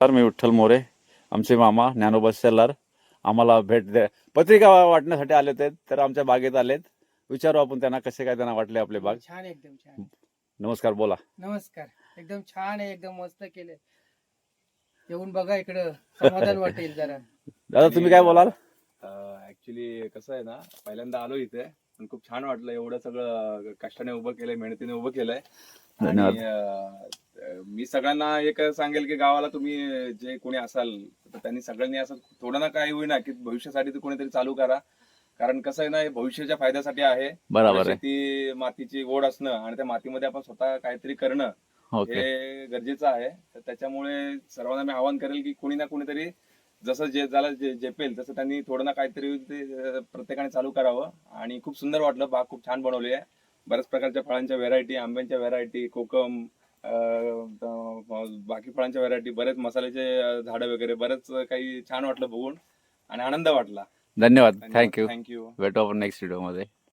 Sir मी विठ्ठल मोरे, आमचे मामा ज्ञानोबा सेल्लार आम्हाला भेट द्या पत्रिका वाटण्यासाठी आले होते, तर आमच्या बागेत आलेत. विचारू आपण त्यांना कसे काय त्यांना वाटले आपले बाग. छान एकदम छान. नमस्कार, बोला. नमस्कार. एकदम छान आहे, एकदम मस्त केले. येऊन बघा इकडं, समाधान वाटेल जरा. दादा तुम्ही काय बोलाल? ऍक्च्युली कसं आहे ना, पहिल्यांदा आलो इथे पण खूप छान वाटलं. एवढं सगळं कष्टाने उभं केलंय, मेहनतीने उभं केलंय. धन्यवाद. आणि मी सगळ्यांना एक सांगेल की गावाला तुम्ही जे कोणी असाल तर त्यांनी सगळ्यांनी असं थोडं ना काही होईना की भविष्यासाठी तर कोणीतरी चालू करा. कारण कसं आहे ना, हे भविष्याच्या फायद्यासाठी आहे. बरोबर आहे. शेती मातीची गोड असणं आणि त्या मातीमध्ये आपण स्वतः काहीतरी करणं ओके. हे गरजेचं आहे. तर त्याच्यामुळे सर्वांना मी आवाहन करेल की कोणी ना कोणीतरी जसं जे ज्याला झेपेल तसं त्यांनी थोडं ना काहीतरी ते प्रत्येकाने चालू करावं. आणि खूप सुंदर वाटलं, बाग खूप छान बनवली आहे. बऱ्याच प्रकारच्या फळांच्या व्हेरायटी, आंब्यांच्या व्हेरायटी, कोकम, बाकी फळांच्या व्हेरायटी, बरेच मसाल्याचे झाडं वगैरे, बरेच काही छान वाटलं बघून आणि आनंद वाटला. धन्यवाद. थँक्यू. थँक्यू. भेटू आपण नेक्स्ट व्हिडिओ मध्ये.